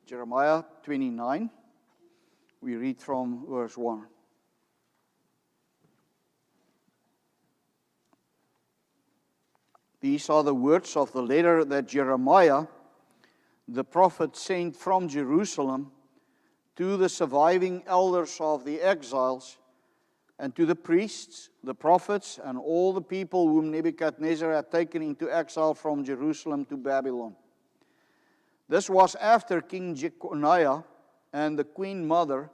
Jeremiah 29. We read from verse 1. These are the words of the letter that Jeremiah, the prophet, sent from Jerusalem to the surviving elders of the exiles, and to the priests, the prophets, and all the people whom Nebuchadnezzar had taken into exile from Jerusalem to Babylon. This was after King Jeconiah and the queen mother,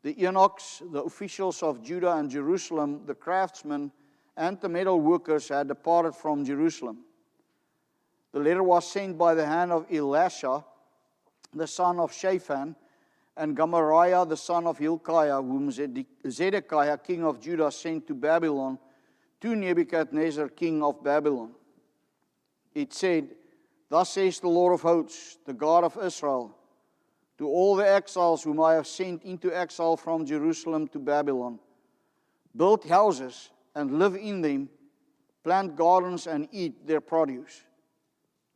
the eunuchs, the officials of Judah and Jerusalem, the craftsmen, and the metal workers had departed from Jerusalem. The letter was sent by the hand of Elisha, the son of Shaphan, and Gemariah, the son of Hilkiah, whom Zedekiah, king of Judah, sent to Babylon, to Nebuchadnezzar, king of Babylon. It said, Thus says the Lord of hosts, the God of Israel, to all the exiles whom I have sent into exile from Jerusalem to Babylon, build houses and live in them, plant gardens and eat their produce.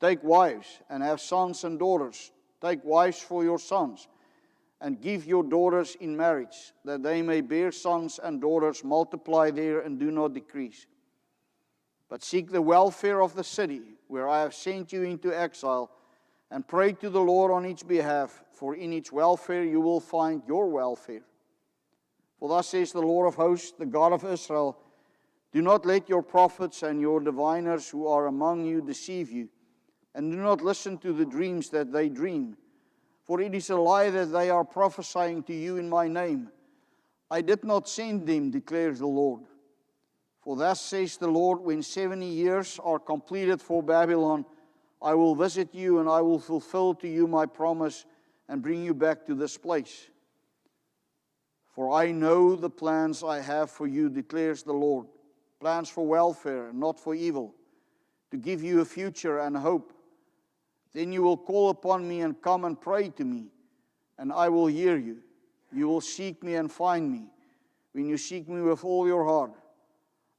Take wives and have sons and daughters. Take wives for your sons, and give your daughters in marriage, that they may bear sons and daughters, multiply there and do not decrease. But seek the welfare of the city where I have sent you into exile, and pray to the Lord on its behalf, for in its welfare you will find your welfare. For thus says the Lord of hosts, the God of Israel, do not let your prophets and your diviners who are among you deceive you, and do not listen to the dreams that they dream. For it is a lie that they are prophesying to you in my name. I did not send them, declares the Lord. For thus says the Lord, when 70 years are completed for Babylon, I will visit you and I will fulfill to you my promise and bring you back to this place. For I know the plans I have for you, declares the Lord, plans for welfare and not for evil, to give you a future and hope. Then you will call upon me and come and pray to me, and I will hear you. You will seek me and find me. When you seek me with all your heart,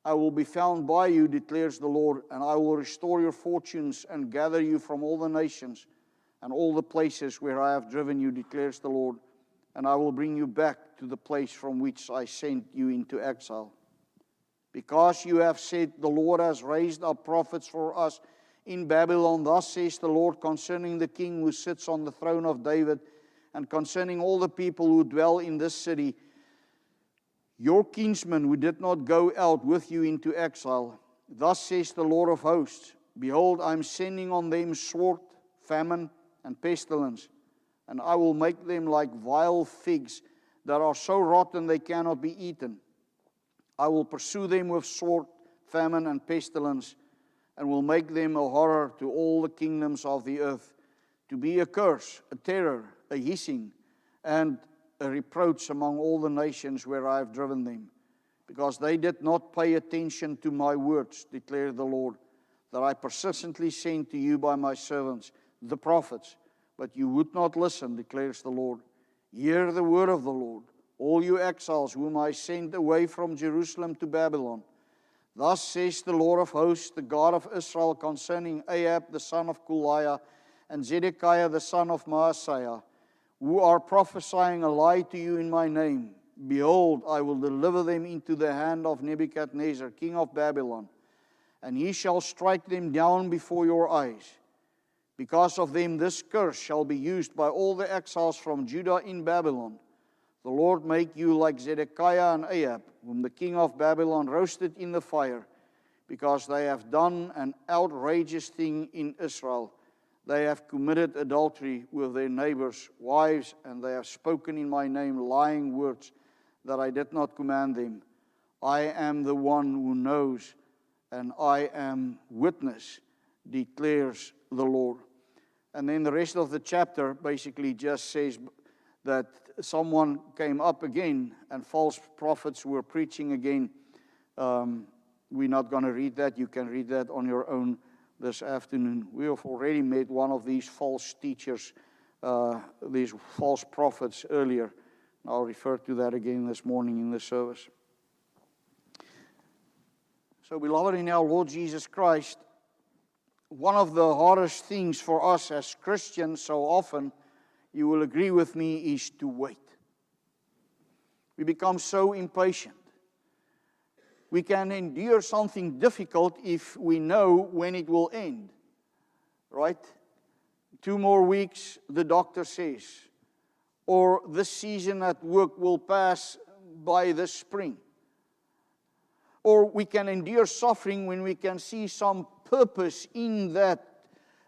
I will be found by you, declares the Lord, and I will restore your fortunes and gather you from all the nations and all the places where I have driven you, declares the Lord, and I will bring you back to the place from which I sent you into exile. Because you have said, the Lord has raised up prophets for us in Babylon, thus says the Lord concerning the king who sits on the throne of David, and concerning all the people who dwell in this city, your kinsmen who did not go out with you into exile, thus says the Lord of hosts, behold, I am sending on them sword, famine, and pestilence, and I will make them like vile figs that are so rotten they cannot be eaten. I will pursue them with sword, famine, and pestilence, and will make them a horror to all the kingdoms of the earth, to be a curse, a terror, a hissing, and a reproach among all the nations where I have driven them, because they did not pay attention to my words, declared the Lord, that I persistently sent to you by my servants, the prophets, but you would not listen, declares the Lord. Hear the word of the Lord, all you exiles whom I sent away from Jerusalem to Babylon. Thus says the Lord of hosts, the God of Israel, concerning Ahab the son of Kuliah and Zedekiah the son of Maaseiah, who are prophesying a lie to you in my name. Behold, I will deliver them into the hand of Nebuchadnezzar, king of Babylon, and he shall strike them down before your eyes. Because of them this curse shall be used by all the exiles from Judah in Babylon. The Lord make you like Zedekiah and Ahab, whom the king of Babylon roasted in the fire, because they have done an outrageous thing in Israel. They have committed adultery with their neighbors' wives, and they have spoken in my name lying words that I did not command them. I am the one who knows, and I am witness, declares the Lord. And then the rest of the chapter basically just says that someone came up again and false prophets were preaching again. We're not going to read that. You can read that on your own this afternoon. We have already met one of these false teachers, these false prophets earlier. I'll refer to that again this morning in the service. So, beloved in our Lord Jesus Christ, one of the hardest things for us as Christians so often you will agree with me, is to wait. We become so impatient. We can endure something difficult if we know when it will end, right? 2 more weeks, the doctor says, or this season at work will pass by this spring. Or we can endure suffering when we can see some purpose in that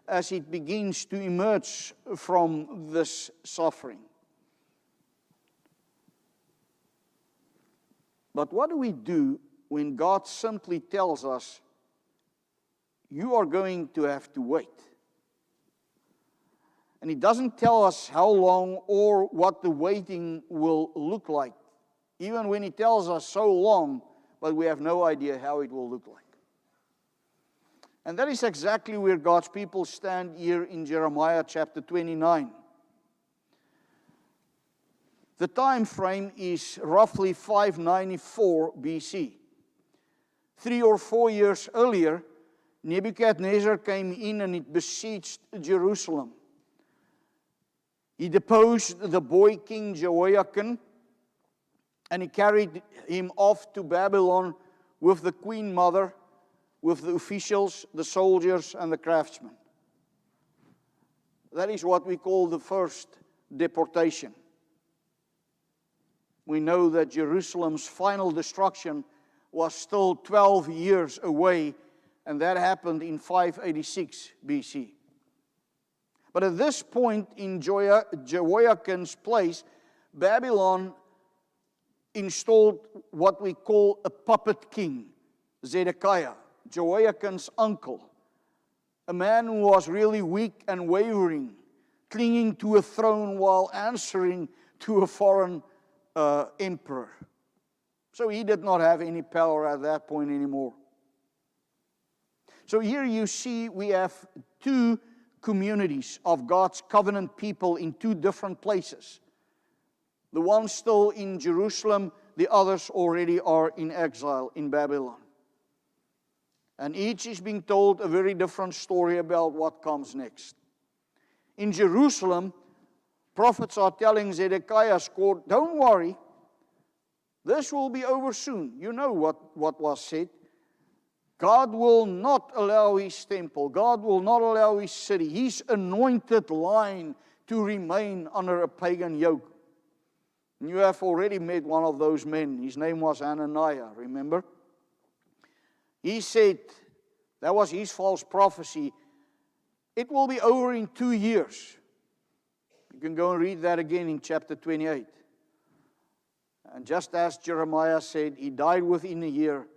as it begins to emerge from this suffering. But what do we do when God simply tells us, you are going to have to wait? And He doesn't tell us how long or what the waiting will look like. Even when He tells us so long, but we have no idea how it will look like. And that is exactly where God's people stand here in Jeremiah chapter 29. The time frame is roughly 594 BC. 3 or 4 years earlier, Nebuchadnezzar came in and he besieged Jerusalem. He deposed the boy king Jehoiakim, and he carried him off to Babylon with the queen mother, with the officials, the soldiers, and the craftsmen. That is what we call the first deportation. We know that Jerusalem's final destruction was still 12 years away, and that happened in 586 BC. But at this point in Jehoiakim's place, Babylon installed what we call a puppet king, Zedekiah, Jehoiakim's uncle, a man who was really weak and wavering, clinging to a throne while answering to a foreign emperor. So he did not have any power at that point anymore. So here you see we have 2 communities of God's covenant people in 2 different places. The one still in Jerusalem, the others already are in exile in Babylon. And each is being told a very different story about what comes next. In Jerusalem, prophets are telling Zedekiah's court, don't worry, this will be over soon. You know what was said. God will not allow His temple, God will not allow His city, His anointed line to remain under a pagan yoke. And you have already met one of those men. His name was Hananiah, remember? He said, that was his false prophecy, it will be over in 2 years. You can go and read that again in chapter 28. And just as Jeremiah said, he died within a year.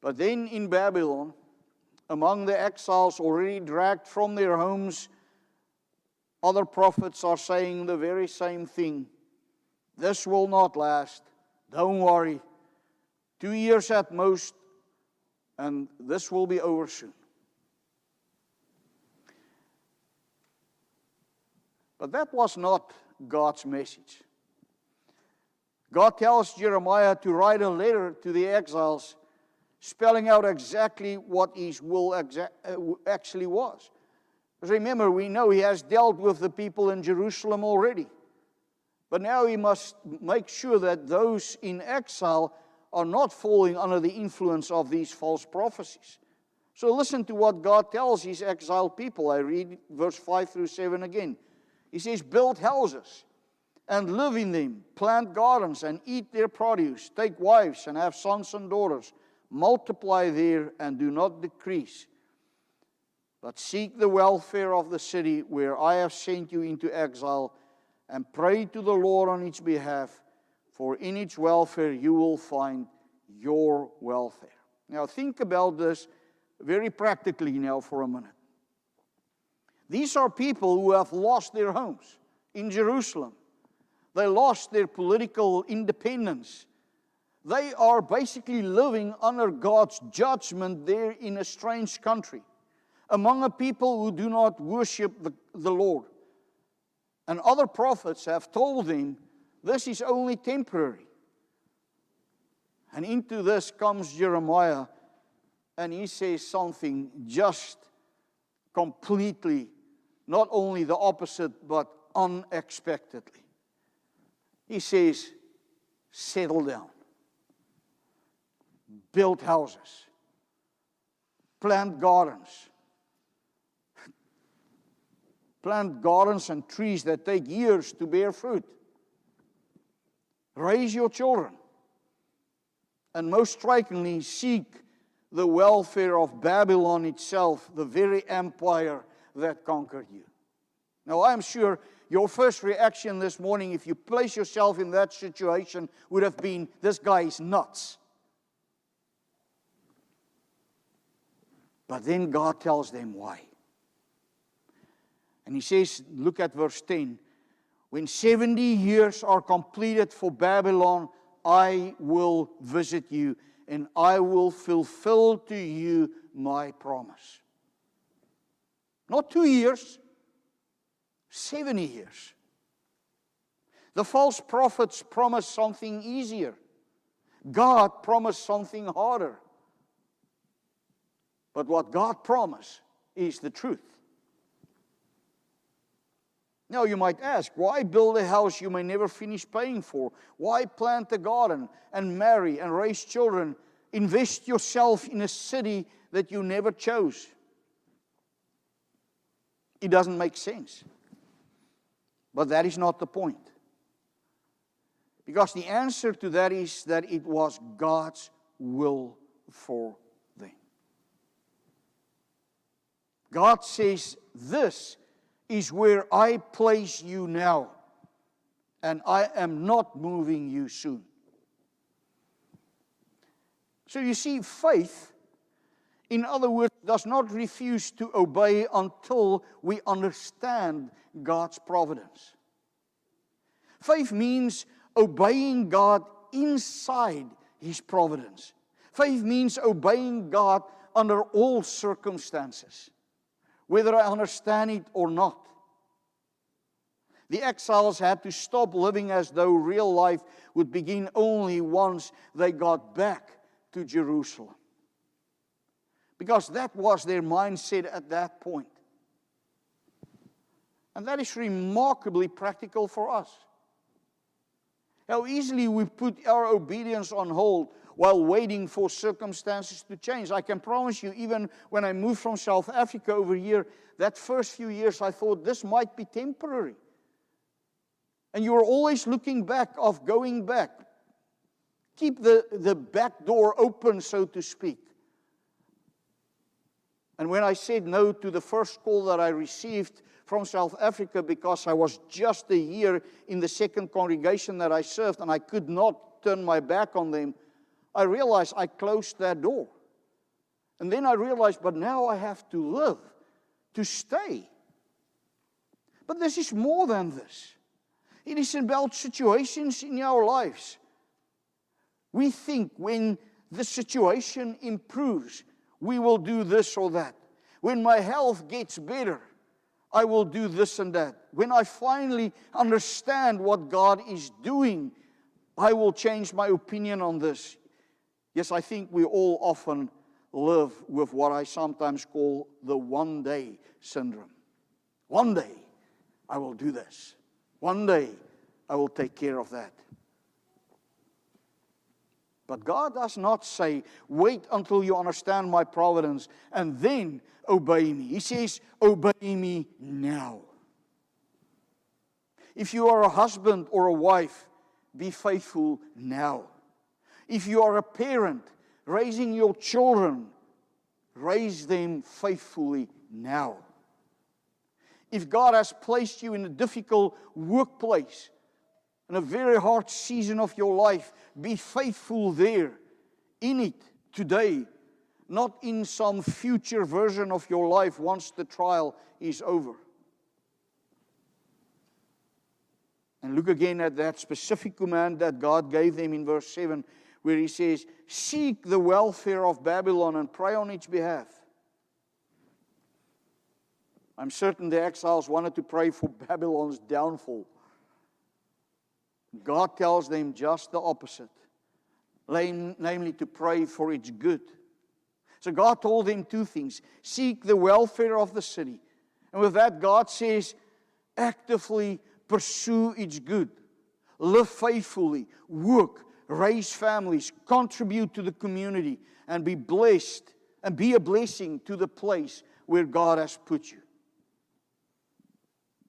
But then in Babylon, among the exiles already dragged from their homes, other prophets are saying the very same thing. This will not last. Don't worry. 2 years at most, and this will be over soon. But that was not God's message. God tells Jeremiah to write a letter to the exiles, spelling out exactly what His will actually was. Remember, we know He has dealt with the people in Jerusalem already. But now He must make sure that those in exile are not falling under the influence of these false prophecies. So listen to what God tells His exiled people. I read verse 5 through 7 again. He says, build houses and live in them, plant gardens and eat their produce, take wives and have sons and daughters, multiply there and do not decrease. But seek the welfare of the city where I have sent you into exile, and pray to the Lord on its behalf, for in its welfare you will find your welfare. Now think about this very practically now for a minute. These are people who have lost their homes in Jerusalem. They lost their political independence. They are basically living under God's judgment there in a strange country, among a people who do not worship the Lord. And other prophets have told them, this is only temporary. And into this comes Jeremiah, and he says something just completely not only the opposite, but unexpectedly. He says, settle down, build houses, plant gardens. Plant gardens and trees that take years to bear fruit. Raise your children. And most strikingly, seek the welfare of Babylon itself, the very empire that conquered you. Now, I'm sure your first reaction this morning, if you place yourself in that situation, would have been, this guy is nuts. But then God tells them why. And he says, look at verse 10, when 70 years are completed for Babylon, I will visit you, and I will fulfill to you my promise. Not 2 years, 70 years. The false prophets promised something easier. God promised something harder. But what God promised is the truth. Now you might ask, why build a house you may never finish paying for? Why plant a garden and marry and raise children? Invest yourself in a city that you never chose. It doesn't make sense. But that is not the point. Because the answer to that is that it was God's will for them. God says, this is where I place you now, and I am not moving you soon. So you see, faith, in other words, does not refuse to obey until we understand God's providence. Faith means obeying God inside His providence. Faith means obeying God under all circumstances, whether I understand it or not. The exiles had to stop living as though real life would begin only once they got back to Jerusalem, because that was their mindset at that point. And that is remarkably practical for us. How easily we put our obedience on hold while waiting for circumstances to change. I can promise you, even when I moved from South Africa over here, that first few years I thought this might be temporary. And you are always looking back of going back. Keep the back door open, so to speak. And when I said no to the first call that I received from South Africa, because I was just a year in the second congregation that I served and I could not turn my back on them, I realized I closed that door. And then I realized, but now I have to live, to stay. But this is more than this. It is about situations in our lives. We think when the situation improves, we will do this or that. When my health gets better, I will do this and that. When I finally understand what God is doing, I will change my opinion on this. Yes, I think we all often live with what I sometimes call the one-day syndrome. One day, I will do this. One day, I will take care of that. But God does not say, wait until you understand my providence and then obey me. He says, obey me now. If you are a husband or a wife, be faithful now. If you are a parent raising your children, raise them faithfully now. If God has placed you in a difficult workplace, in a very hard season of your life, be faithful there, in it, today, not in some future version of your life once the trial is over. And look again at that specific command that God gave them in verse 7, where He says, seek the welfare of Babylon and pray on its behalf. I'm certain the exiles wanted to pray for Babylon's downfall. God tells them just the opposite, namely to pray for its good. So God told them two things. Seek the welfare of the city And with that, God says, actively pursue its good. Live faithfully, work, raise families, contribute to the community, and be blessed, and be a blessing to the place where God has put you.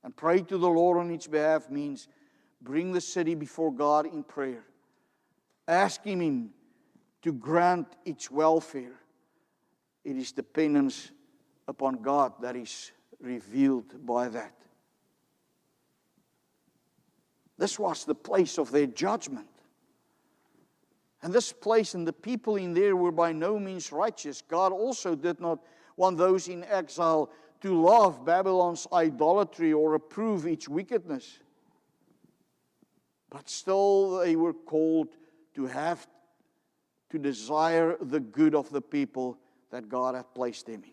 And pray to the Lord on its behalf means bring the city before God in prayer. Asking Him to grant its welfare. It is dependence upon God that is revealed by that. This was the place of their judgment. And this place and the people in there were by no means righteous. God also did not want those in exile to love Babylon's idolatry or approve its wickedness. But still they were called to have to desire the good of the people that God had placed them in.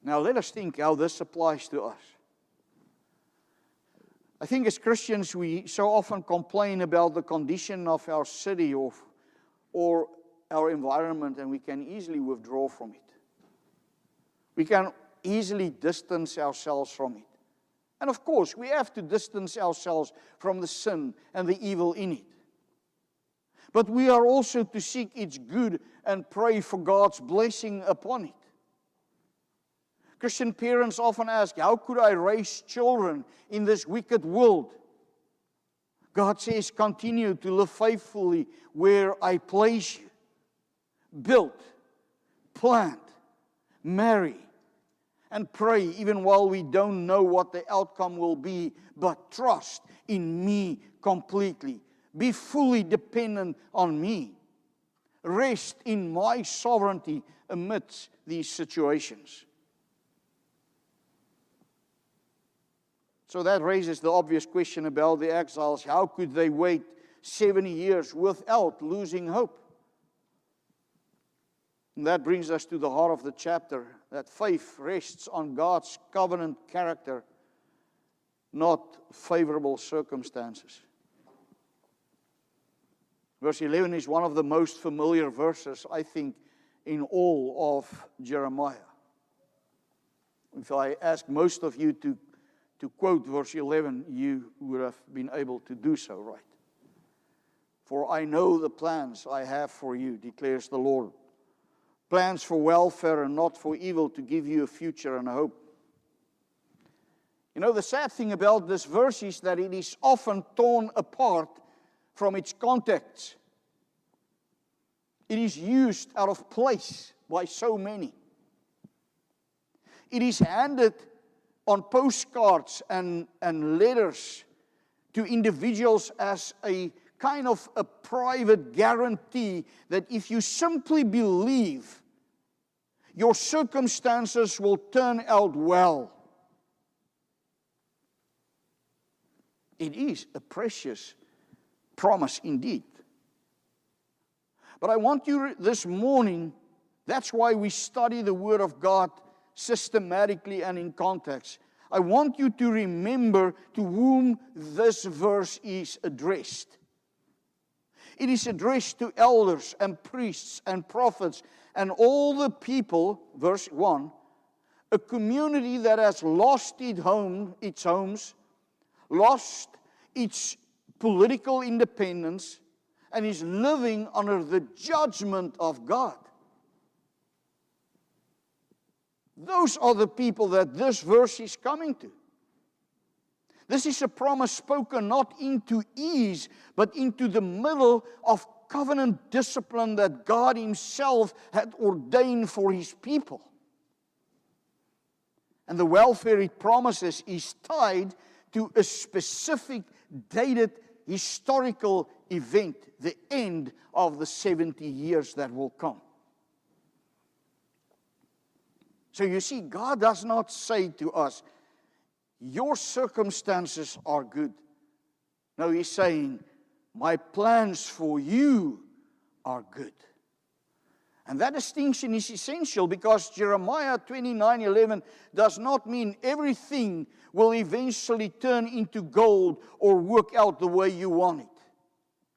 Now let us think how this applies to us. I think as Christians we so often complain about the condition of our city or our environment, and we can easily withdraw from it. We can easily distance ourselves from it. And of course, we have to distance ourselves from the sin and the evil in it. But we are also to seek its good and pray for God's blessing upon it. Christian parents often ask, how could I raise children in this wicked world? God says, continue to live faithfully where I place you. Build, plant, marry, and pray even while we don't know what the outcome will be, but trust in me completely. Be fully dependent on me. Rest in my sovereignty amidst these situations. So that raises the obvious question about the exiles. How could they wait 70 years without losing hope? And that brings us to the heart of the chapter, that faith rests on God's covenant character, not favorable circumstances. Verse 11 is one of the most familiar verses, I think, in all of Jeremiah. If I ask most of you to quote verse 11, you would have been able to do so, right? For I know the plans I have for you, declares the Lord. Plans for welfare and not for evil, to give you a future and a hope. You know, the sad thing about this verse is that it is often torn apart from its context. It is used out of place by so many. It is handed on postcards and letters to individuals as a kind of a private guarantee that if you simply believe, your circumstances will turn out well. It is a precious promise indeed. But I want you this morning, that's why we study the Word of God systematically and in context. I want you to remember to whom this verse is addressed. It is addressed to elders and priests and prophets and all the people, verse 1, a community that has lost its homes, lost its political independence, and is living under the judgment of God. Those are the people that this verse is coming to. This is a promise spoken not into ease, but into the middle of covenant discipline that God Himself had ordained for His people. And the welfare it promises is tied to a specific dated historical event, the end of the 70 years that will come. So you see, God does not say to us, your circumstances are good. No, He's saying, my plans for you are good. And that distinction is essential because Jeremiah 29:11 does not mean everything will eventually turn into gold or work out the way you want it.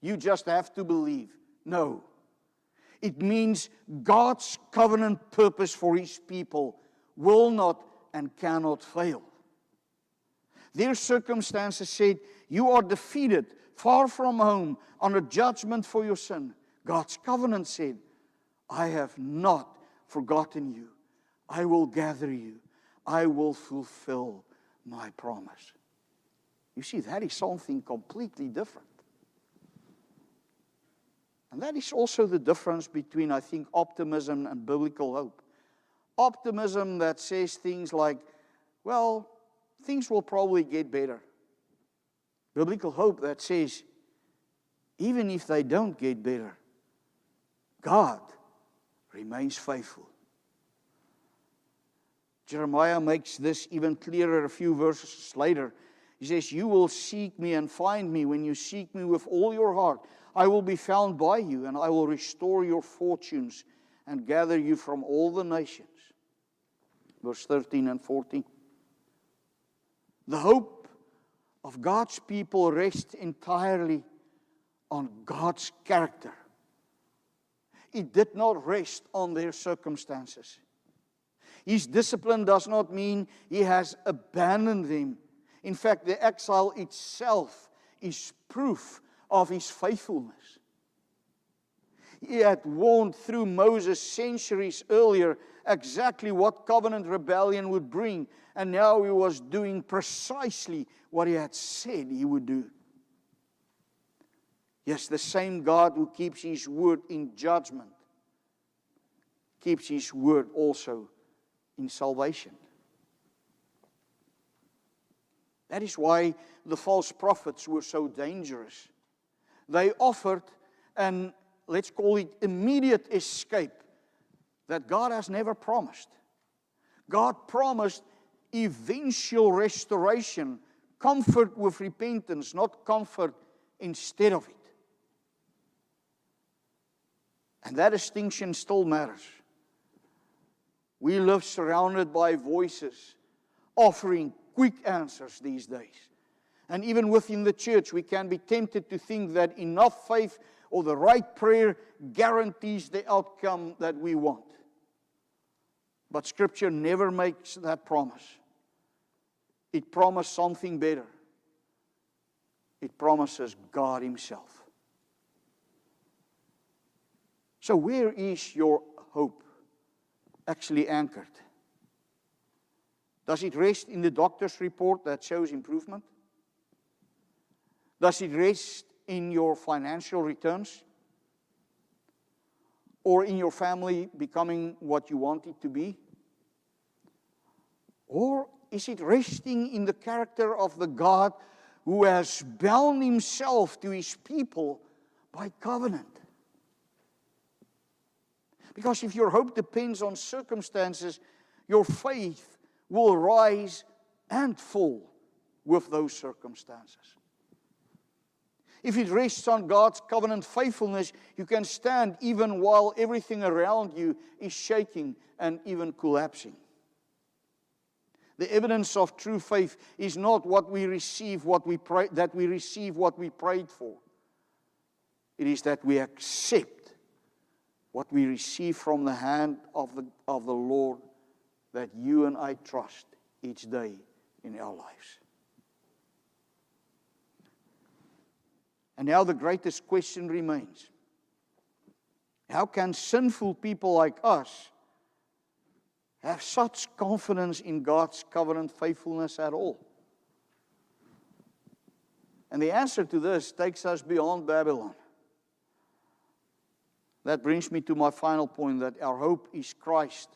You just have to believe. No. It means God's covenant purpose for His people will not and cannot fail. Their circumstances said, you are defeated, far from home, under judgment for your sin. God's covenant said, I have not forgotten you. I will gather you. I will fulfill my promise. You see, that is something completely different. And that is also the difference between, I think, optimism and biblical hope. Optimism that says things like, well, things will probably get better. Biblical hope that says, even if they don't get better, God remains faithful. Jeremiah makes this even clearer a few verses later. He says, you will seek me and find me when you seek me with all your heart. I will be found by you, and I will restore your fortunes and gather you from all the nations. Verse 13 and 14. The hope of God's people rests entirely on God's character. It did not rest on their circumstances. His discipline does not mean He has abandoned them. In fact, the exile itself is proof of His faithfulness. He had warned through Moses centuries earlier exactly what covenant rebellion would bring, and now He was doing precisely what He had said He would do. Yes, the same God who keeps His word in judgment keeps His word also in salvation. That is why the false prophets were so dangerous. They offered an, let's call it, immediate escape that God has never promised. God promised eventual restoration, comfort with repentance, not comfort instead of it. And that distinction still matters. We live surrounded by voices offering quick answers these days. And even within the church, we can be tempted to think that enough faith or the right prayer guarantees the outcome that we want. But Scripture never makes that promise. It promises something better. It promises God Himself. So where is your hope actually anchored? Does it rest in the doctor's report that shows improvement? Does it rest in your financial returns? Or in your family becoming what you want it to be? Or is it resting in the character of the God who has bound Himself to His people by covenant? Because if your hope depends on circumstances, your faith will rise and fall with those circumstances. If it rests on God's covenant faithfulness, you can stand even while everything around you is shaking and even collapsing. The evidence of true faith is not what we receive, what we pray, that we receive what we prayed for. It is that we accept what we receive from the hand of the Lord, that you and I trust each day in our lives. And now the greatest question remains. How can sinful people like us have such confidence in God's covenant faithfulness at all? And the answer to this takes us beyond Babylon. That brings me to my final point, that our hope is Christ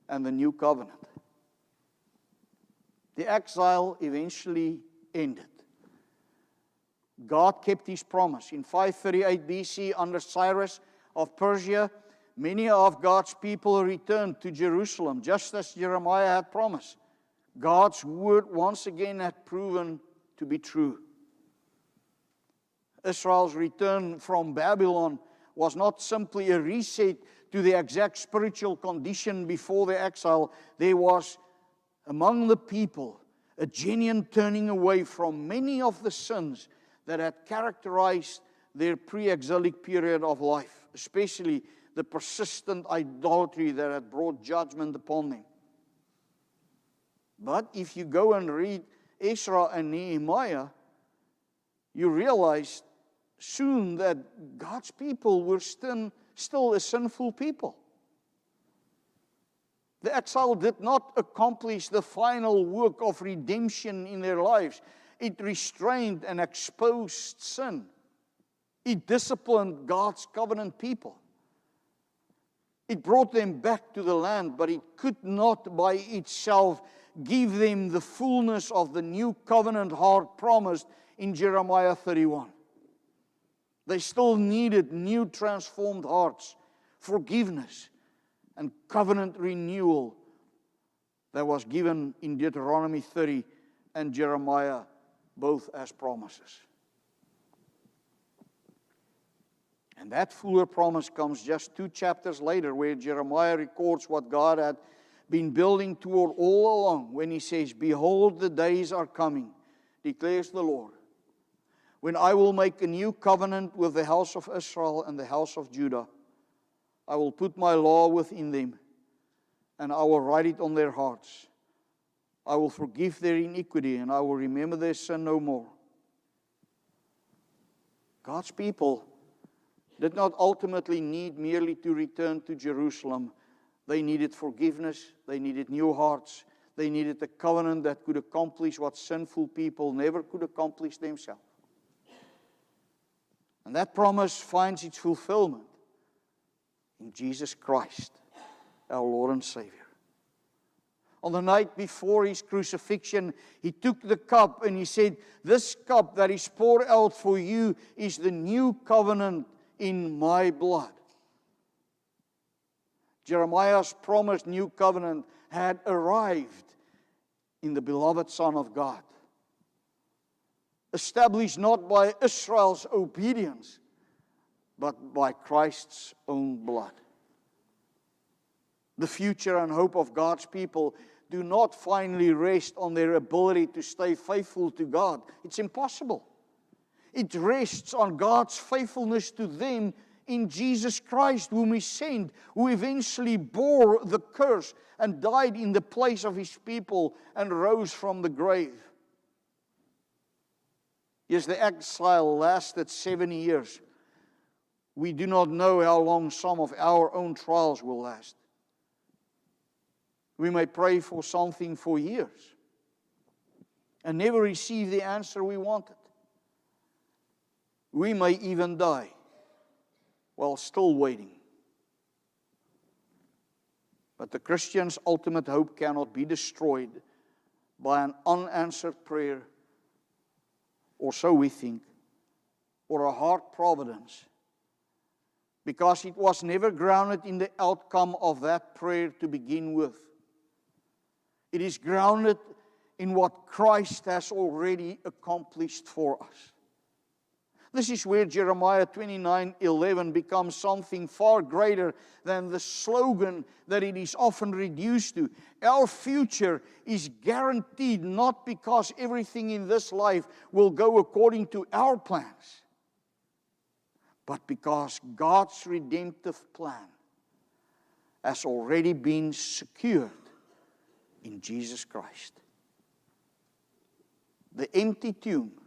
and the new covenant. The exile eventually ended. God kept His promise. In 538 BC, under Cyrus of Persia, many of God's people returned to Jerusalem, just as Jeremiah had promised. God's word once again had proven to be true. Israel's return from Babylon was not simply a reset to the exact spiritual condition before the exile. There was among the people a genuine turning away from many of the sins that had characterized their pre-exilic period of life, especially the persistent idolatry that had brought judgment upon them. But if you go and read Ezra and Nehemiah, you realize soon that God's people were still a sinful people. The exile did not accomplish the final work of redemption in their lives. It restrained and exposed sin. It disciplined God's covenant people. It brought them back to the land, but it could not by itself give them the fullness of the new covenant heart promised in Jeremiah 31. They still needed new transformed hearts, forgiveness, and covenant renewal that was given in Deuteronomy 30 and Jeremiah, both as promises. And that fuller promise comes just 2 chapters later, where Jeremiah records what God had been building toward all along, when he says, "Behold, the days are coming, declares the Lord, when I will make a new covenant with the house of Israel and the house of Judah. I will put my law within them, and I will write it on their hearts. I will forgive their iniquity, and I will remember their sin no more." God's people did not ultimately need merely to return to Jerusalem. They needed forgiveness. They needed new hearts. They needed a covenant that could accomplish what sinful people never could accomplish themselves. And that promise finds its fulfillment in Jesus Christ, our Lord and Savior. On the night before his crucifixion, he took the cup and he said, "This cup that is poured out for you is the new covenant in my blood." Jeremiah's promised new covenant had arrived in the beloved Son of God, established not by Israel's obedience, but by Christ's own blood. The future and hope of God's people do not finally rest on their ability to stay faithful to God. It's impossible. It rests on God's faithfulness to them in Jesus Christ, whom He sent, who eventually bore the curse and died in the place of His people and rose from the grave. Yes, the exile lasted 70 years. We do not know how long some of our own trials will last. We may pray for something for years and never receive the answer we wanted. We may even die while still waiting. But the Christian's ultimate hope cannot be destroyed by an unanswered prayer, or so we think, or a hard providence, because it was never grounded in the outcome of that prayer to begin with. It is grounded in what Christ has already accomplished for us. This is where Jeremiah 29:11 becomes something far greater than the slogan that it is often reduced to. Our future is guaranteed not because everything in this life will go according to our plans, but because God's redemptive plan has already been secured in Jesus Christ. The empty tomb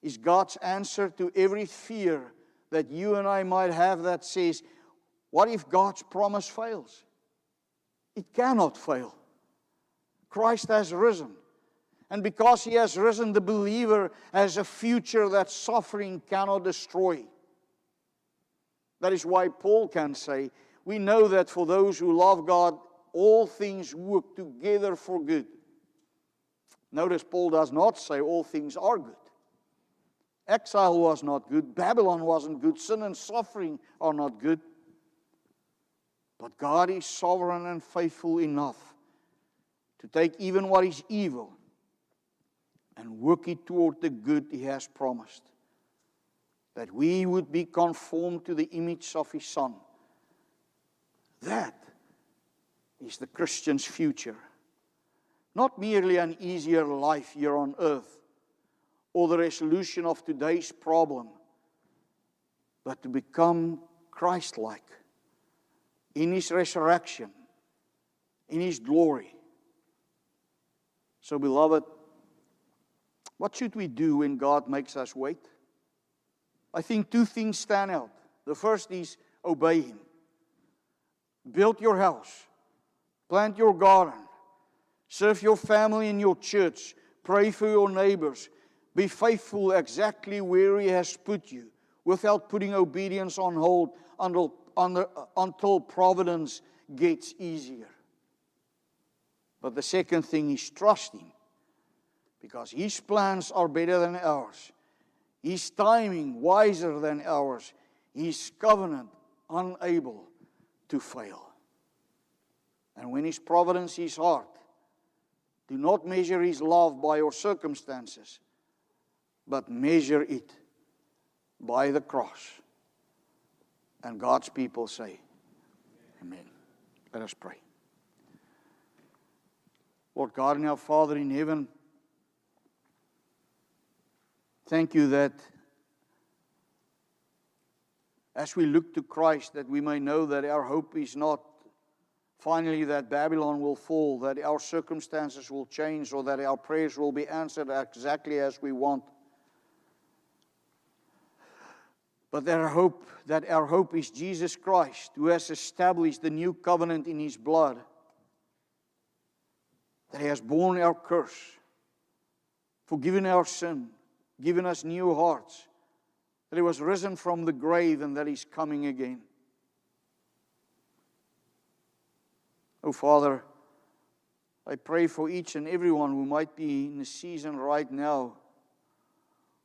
is God's answer to every fear that you and I might have that says, what if God's promise fails? It cannot fail. Christ has risen. And because He has risen, the believer has a future that suffering cannot destroy. That is why Paul can say, we know that for those who love God, all things work together for good. Notice Paul does not say all things are good. Exile was not good. Babylon wasn't good. Sin and suffering are not good. But God is sovereign and faithful enough to take even what is evil and work it toward the good He has promised, that we would be conformed to the image of His Son. That is the Christian's future. Not merely an easier life here on earth, or the resolution of today's problem, but to become Christ-like in His resurrection, in His glory. So, beloved, what should we do when God makes us wait? I think two things stand out. The first is obey Him. Build your house. Plant your garden. Serve your family in your church. Pray for your neighbors. Be faithful exactly where He has put you, without putting obedience on hold until providence gets easier. But the second thing is trust Him, because His plans are better than ours. His timing wiser than ours. His covenant unable to fail. And when His providence is hard, do not measure His love by your circumstances, but measure it by the cross. And God's people say, Amen. Let us pray. Lord God and our Father in heaven, thank You that as we look to Christ, that we may know that our hope is not finally that Babylon will fall, that our circumstances will change, or that our prayers will be answered exactly as we want. But that our hope is Jesus Christ, who has established the new covenant in His blood, that He has borne our curse, forgiven our sin, given us new hearts, that He was risen from the grave and that He's coming again. Oh, Father, I pray for each and everyone who might be in a season right now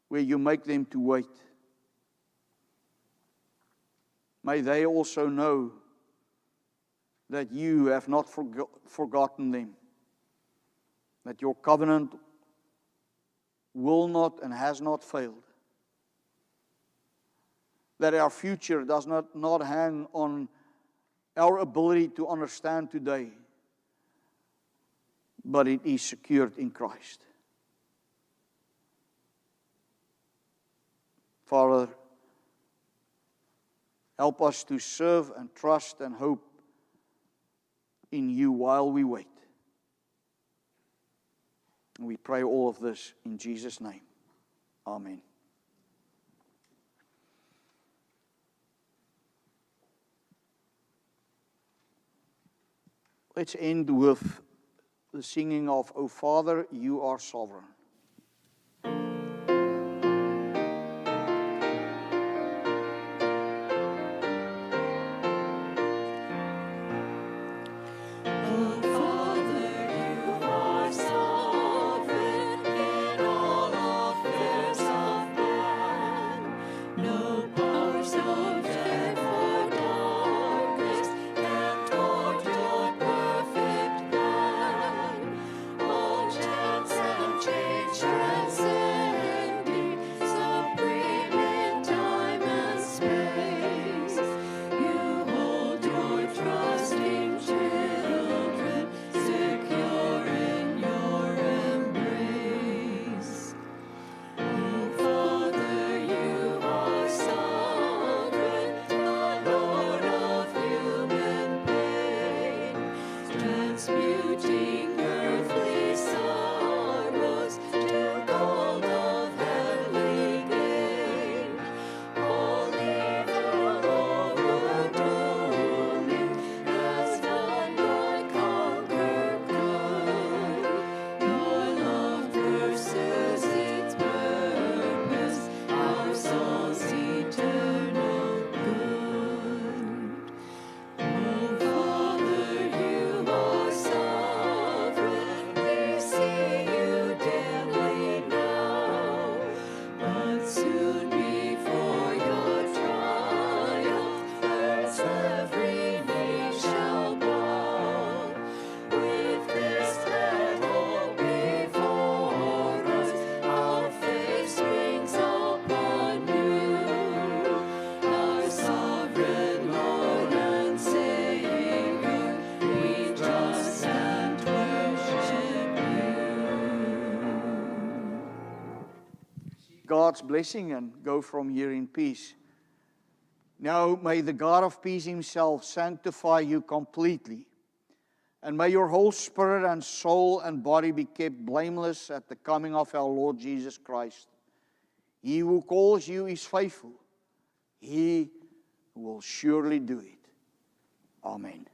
where You make them to wait. May they also know that You have not forgotten them, that Your covenant will not and has not failed, that our future does not hang on our ability to understand today, but it is secured in Christ. Father, help us to serve and trust and hope in You while we wait. And we pray all of this in Jesus' name. Amen. Let's end with the singing of O Father, You Are Sovereign. God's blessing and go from here in peace. Now may the God of peace himself sanctify you completely, and may your whole spirit and soul and body be kept blameless at the coming of our Lord Jesus Christ. He who calls you is faithful. He will surely do it. Amen.